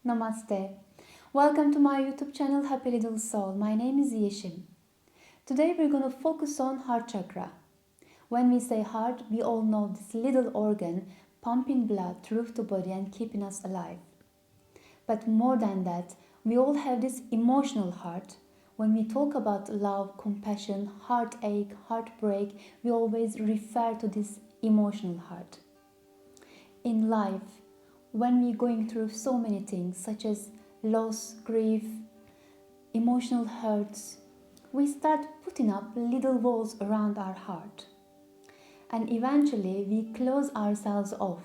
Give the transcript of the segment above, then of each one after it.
Namaste. Welcome to my YouTube channel Happy Little Soul. My name is Yeşim. Today we're going to focus on heart chakra. When we say heart, we all know this little organ pumping blood through the body and keeping us alive. But more than that, we all have this emotional heart. When we talk about love, compassion, heartache, heartbreak, we always refer to this emotional heart. In life, when we're going through so many things such as loss, grief, emotional hurts, we start putting up little walls around our heart. And eventually we close ourselves off.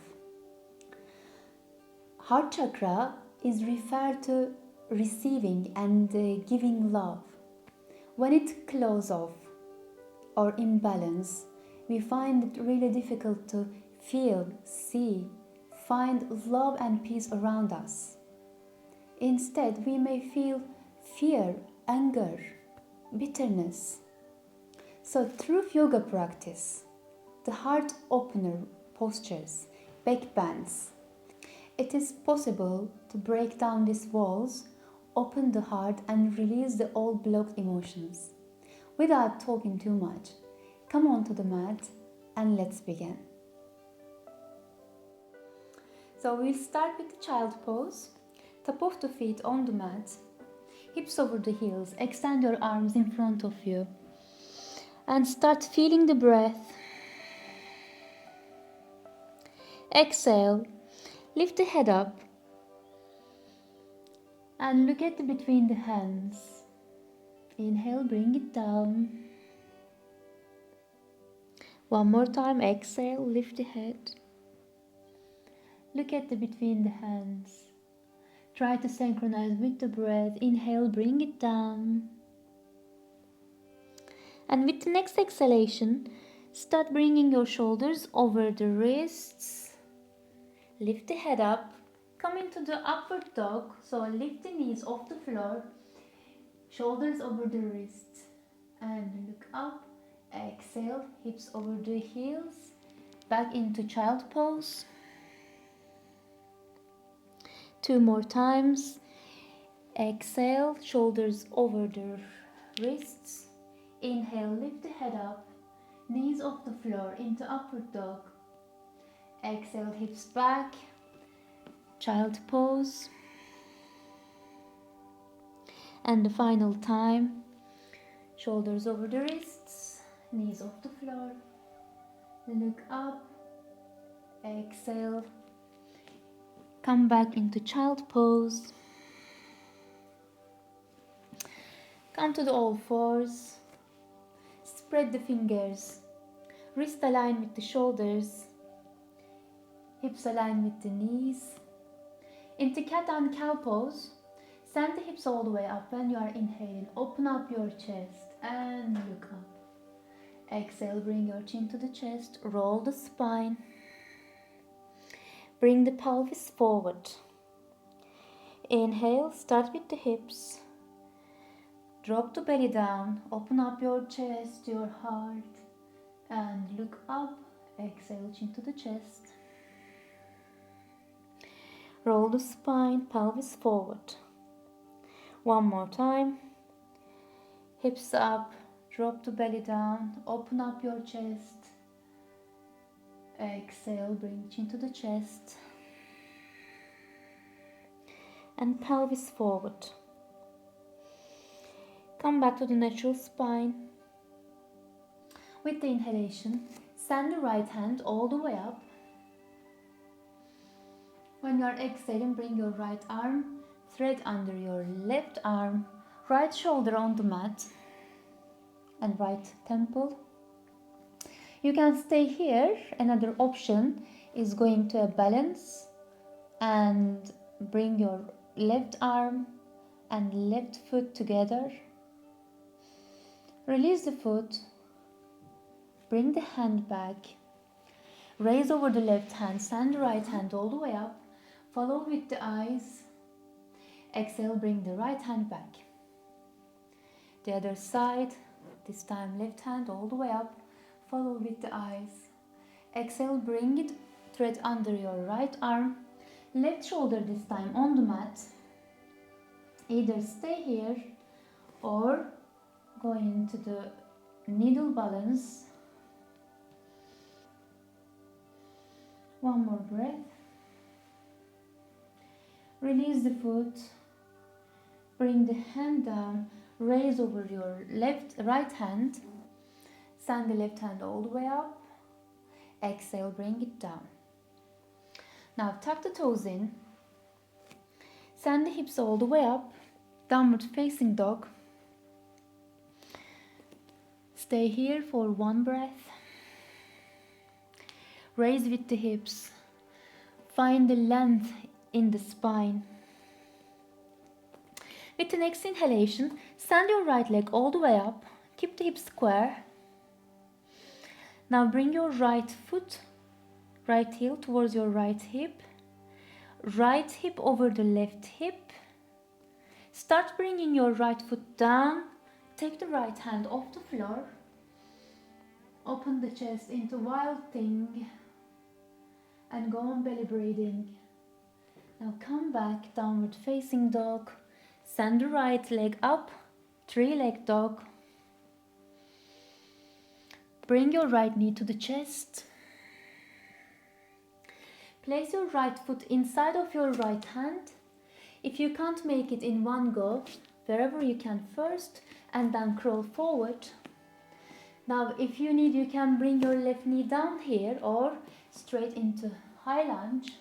Heart chakra is referred to receiving and giving love. When it closes off or imbalance, we find it really difficult to feel, see, find love and peace around us. Instead, we may feel fear, anger, bitterness. So through yoga practice, the heart opener postures, back bends, it is possible to break down these walls, open the heart and release the old blocked emotions. Without talking too much, come onto the mat and let's begin. So we'll start with the child pose. Top of the feet on the mat, hips over the heels, extend your arms in front of you and start feeling the breath. Exhale, lift the head up and look at between the hands. Inhale, bring it down. One more time, exhale, lift the head. Look at between the hands. Try to synchronize with the breath. Inhale, bring it down. And with the next exhalation, start bringing your shoulders over the wrists. Lift the head up. Come into the upward dog. So lift the knees off the floor. Shoulders over the wrists. And look up. Exhale, hips over the heels. Back into child pose. 2 more times. Exhale, shoulders over the wrists. Inhale, lift the head up. Knees off the floor into upward dog. Exhale, hips back. Child pose. And the final time. Shoulders over the wrists. Knees off the floor. Look up. Exhale. Come back into child pose. Come to the all fours. Spread the fingers. Wrist align with the shoulders. Hips align with the knees. Into cat and cow pose. Send the hips all the way up when you are inhaling. Open up your chest and look up. Exhale, bring your chin to the chest. Roll the spine. Bring the pelvis forward. Inhale, start with the hips. Drop the belly down. Open up your chest, your heart. And look up. Exhale, chin to the chest. Roll the spine, pelvis forward. One more time. Hips up. Drop the belly down. Open up your chest. Exhale, bring chin to the chest and pelvis forward. Come back to the natural spine. With the inhalation, send the right hand all the way up. When you are exhaling, bring your right arm, thread under your left arm, right shoulder on the mat and right temple. You can stay here. Another option is going to a balance and bring your left arm and left foot together. Release the foot. Bring the hand back. Raise over the left hand. Send the right hand all the way up. Follow with the eyes. Exhale, bring the right hand back. The other side. This time left hand all the way up. Follow with the eyes. Exhale, bring it, thread under your right arm. Left shoulder this time on the mat. Either stay here or go into the needle balance. One more breath. Release the foot. Bring the hand down. Raise over your right hand. Send the left hand all the way up. Exhale, bring it down. Now tuck the toes in. Send the hips all the way up. Downward facing dog. Stay here for one breath. Raise with the hips. Find the length in the spine. With the next inhalation, send your right leg all the way up. Keep the hips square. Now bring your right foot, right heel towards your right hip. Right hip over the left hip. Start bringing your right foot down. Take the right hand off the floor. Open the chest into wild thing. And go on belly breathing. Now come back, downward facing dog. Send the right leg up, three-leg dog. Bring your right knee to the chest. Place your right foot inside of your right hand. If you can't make it in one go, wherever you can first, and then crawl forward. Now if you need, you can bring your left knee down here or straight into high lunge.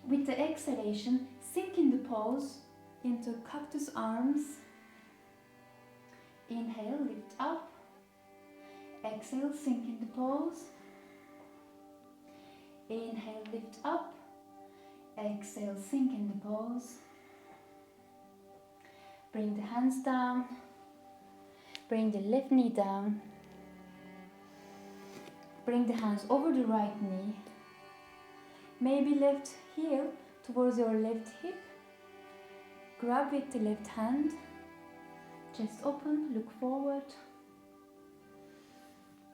With the exhalation, sink in the pose into cactus arms. Inhale, lift up. Exhale, sink in the pose. Inhale, lift up. Exhale, sink in the pose. Bring the hands down. Bring the left knee down. Bring the hands over the right knee. Maybe left heel towards your left hip. Grab with the left hand. Chest open, look forward.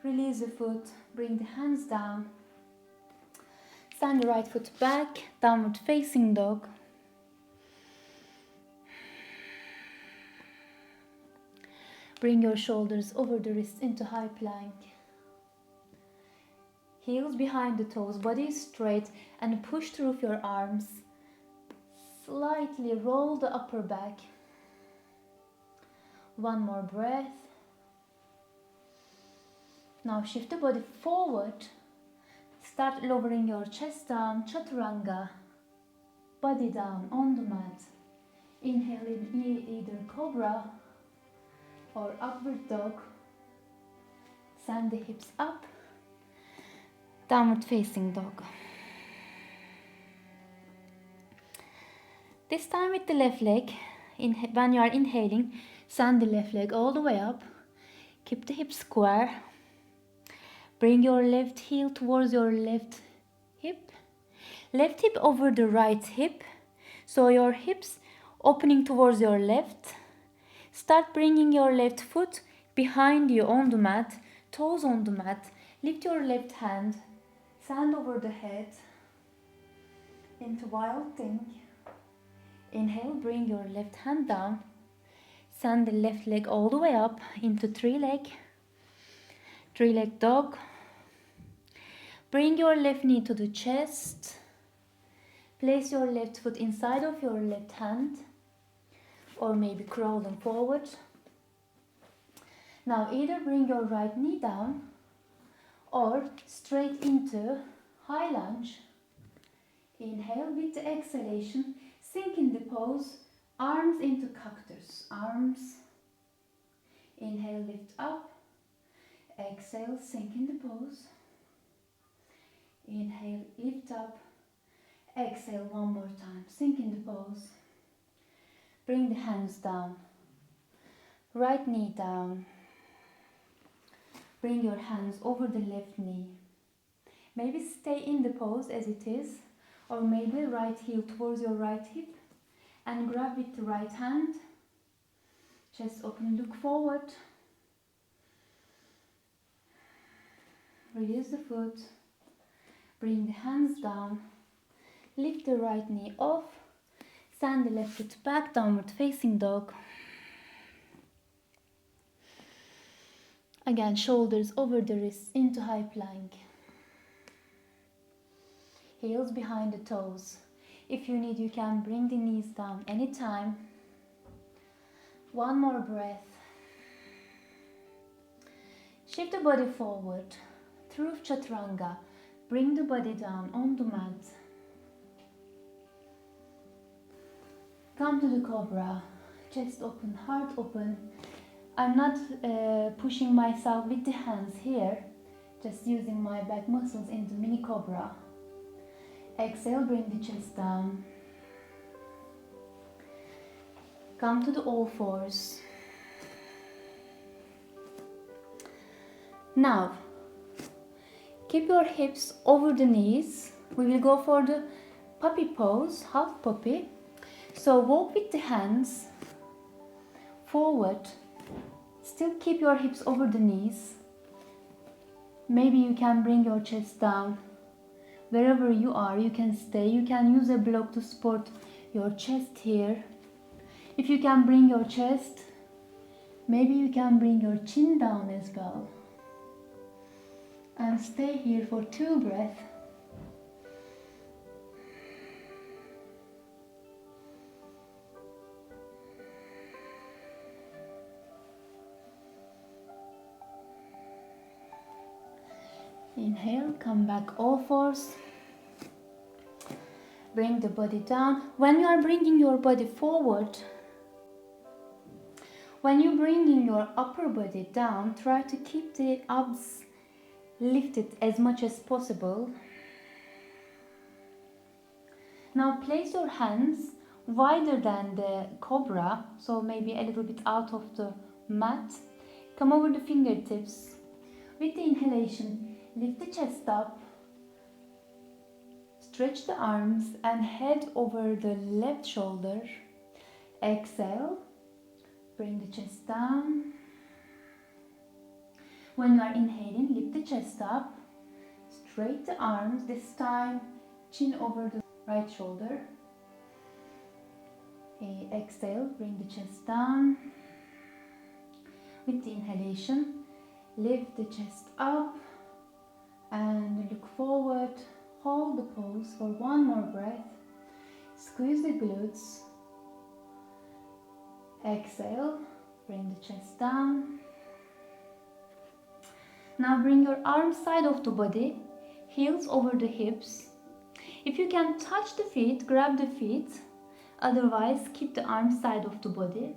Release the foot, bring the hands down. Send the right foot back, downward facing dog. Bring your shoulders over the wrists into high plank. Heels behind the toes, body straight, and push through your arms. Slightly roll the upper back. One more breath. Now shift the body forward. Start lowering your chest down, chaturanga. Body down on the mat. Inhale in either cobra or upward dog. Send the hips up. Downward facing dog. This time with the left leg, when you are inhaling, send the left leg all the way up. Keep the hips square. Bring your left heel towards your left hip. Left hip over the right hip. So your hips opening towards your left. Start bringing your left foot behind you on the mat, toes on the mat. Lift your left hand, sand over the head into wild thing. Inhale, bring your left hand down. Send the left leg all the way up into three-leg dog. Bring your left knee to the chest. Place your left foot inside of your left hand, or maybe crawling forward. Now either bring your right knee down or straight into high lunge. Inhale with the exhalation, sink in the pose, arms into cactus, arms. Inhale, lift up. Exhale, sink in the pose. Inhale, lift up. Exhale one more time, sink in the pose. Bring the hands down. Right knee down. Bring your hands over the left knee. Maybe stay in the pose as it is, or maybe right heel towards your right hip and grab with the right hand. Chest open, look forward. Release the foot. Bring the hands down. Lift the right knee off. Send the left foot back, downward facing dog. Again, shoulders over the wrists into high plank. Heels behind the toes. If you need, you can bring the knees down anytime. One more breath. Shift the body forward through chaturanga. Bring the body down on the mat. Come to the cobra. Chest open, heart open. I'm not pushing myself with the hands here. Just using my back muscles into mini cobra. Exhale, bring the chest down. Come to the all fours. Now, keep your hips over the knees. We will go for the puppy pose, half puppy. So walk with the hands forward. Still keep your hips over the knees. Maybe you can bring your chest down. Wherever you are, you can stay. You can use a block to support your chest here. If you can bring your chest, maybe you can bring your chin down as well. And stay here for 2 breaths. Inhale, come back all fours. Bring the body down. When you are bringing your body forward, when you bring in your upper body down, try to keep the abs lifted as much as possible. Now place your hands wider than the cobra, so maybe a little bit out of the mat. Come over the fingertips. With the inhalation, lift the chest up. Stretch the arms and head over the left shoulder. Exhale, bring the chest down. When you are inhaling, lift the chest up. Straight the arms, this time chin over the right shoulder. Exhale, bring the chest down. With the inhalation, lift the chest up and look forward. Hold the pose for 1 more breath. Squeeze the glutes. Exhale, bring the chest down. Now bring your arm side of the body, heels over the hips. If you can touch the feet, grab the feet. Otherwise, keep the arm side of the body.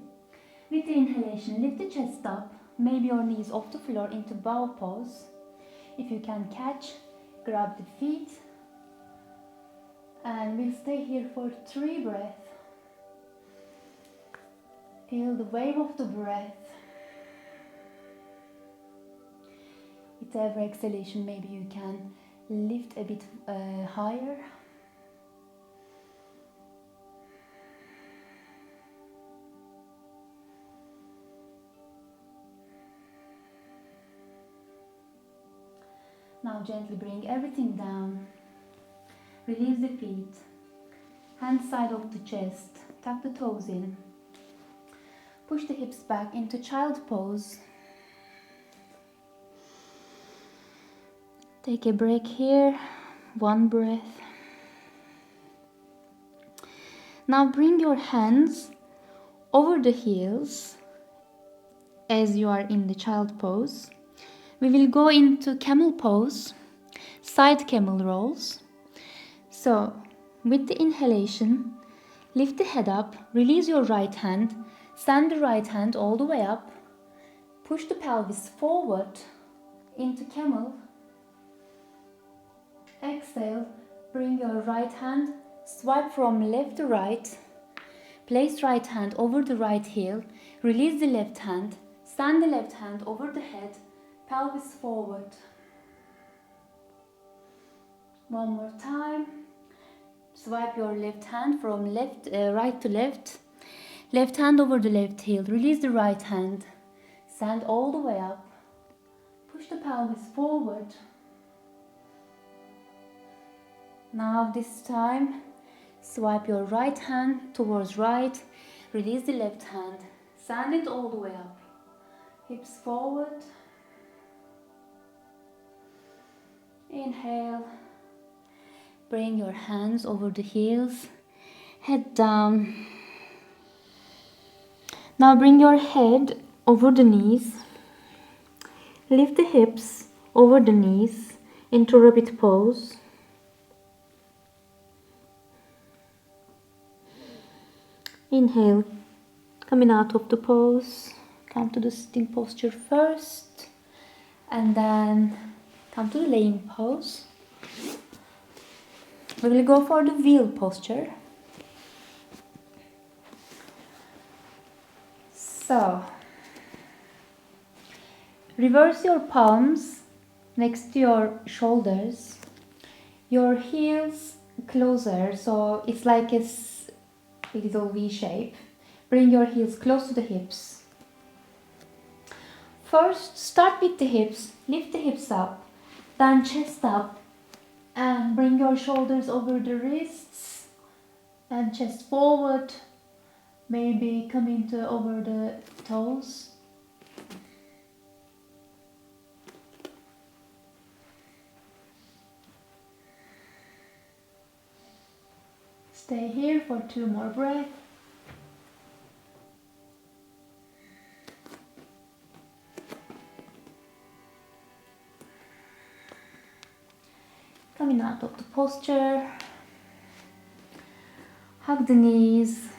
With the inhalation, lift the chest up. Maybe your knees off the floor into bow pose. If you can catch, grab the feet. And we'll stay here for 3 breaths. Feel the wave of the breath. With every exhalation, maybe you can lift a bit higher. Now gently bring everything down. Release the feet. Hand side of the chest. Tuck the toes in. Push the hips back into child pose. Take a break here. 1 breath. Now bring your hands over the heels as you are in the child pose. We will go into camel pose, side camel rolls. So, with the inhalation, lift the head up, release your right hand, send the right hand all the way up, push the pelvis forward into camel. Exhale, bring your right hand, swipe from left to right, place right hand over the right heel, release the left hand, send the left hand over the head, pelvis forward. 1 more time. Swipe your left hand from right to left. Left hand over the left heel. Release the right hand. Send all the way up. Push the pelvis forward. Now this time, swipe your right hand towards right, release the left hand, send it all the way up, hips forward, inhale, bring your hands over the heels, head down. Now bring your head over the knees, lift the hips over the knees into rabbit pose. Inhale, coming out of the pose, come to the sitting posture first, and then come to the laying pose. We will go for the wheel posture. So, reverse your palms next to your shoulders, your heels closer, so it's like a little V shape. Bring your heels close to the hips. First, start with the hips, lift the hips up, then chest up, and bring your shoulders over the wrists, and chest forward, maybe come into over the toes. Stay here for 2 more breaths. Coming out of the posture, hug the knees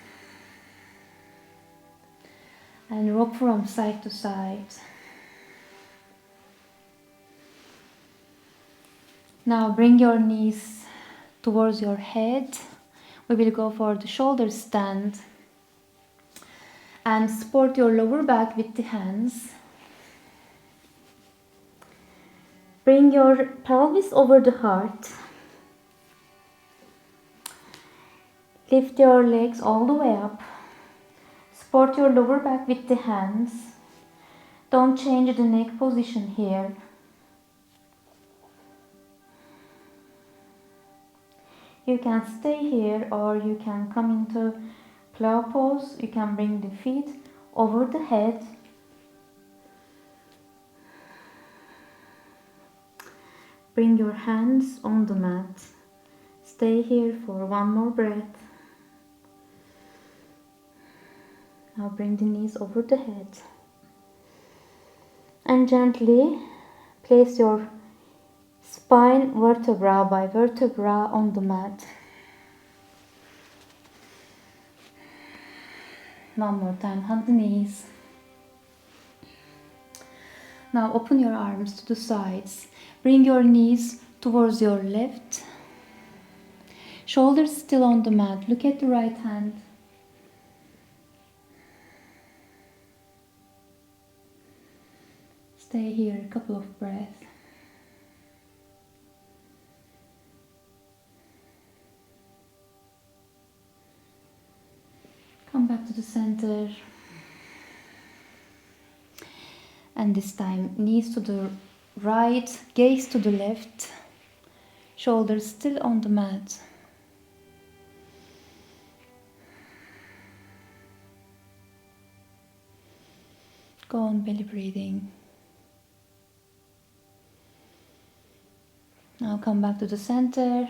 and rock from side to side. Now bring your knees towards your head. We will go for the shoulder stand and support your lower back with the hands. Bring your pelvis over the heart. Lift your legs all the way up. Support your lower back with the hands. Don't change the neck position here. You can stay here or you can come into plow pose. You can bring the feet over the head. Bring your hands on the mat. Stay here for 1 more breath. Now bring the knees over the head. And gently place your spine vertebra by vertebra on the mat. 1 more time, hug the knees. Now open your arms to the sides. Bring your knees towards your left. Shoulders still on the mat. Look at the right hand. Stay here a couple of breaths. Come back to the center. And this time, knees to the right, gaze to the left, shoulders still on the mat. Go on belly breathing. Now come back to the center.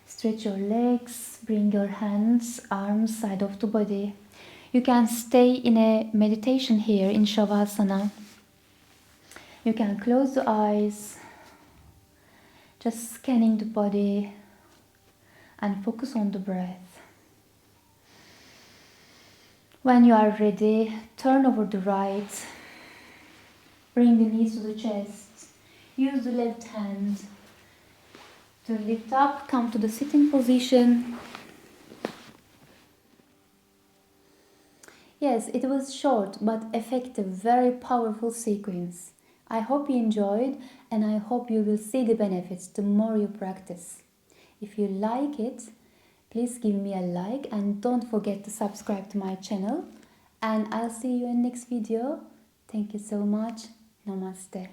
Stretch your legs, bring your hands, arms side of the body. You can stay in a meditation here in Shavasana. You can close the eyes, just scanning the body and focus on the breath. When you are ready, turn over the right, bring the knees to the chest, use the left hand to lift up, come to the sitting position. Yes, it was short but effective, very powerful sequence. I hope you enjoyed and I hope you will see the benefits the more you practice. If you like it, please give me a like and don't forget to subscribe to my channel. And I'll see you in next video. Thank you so much. Namaste.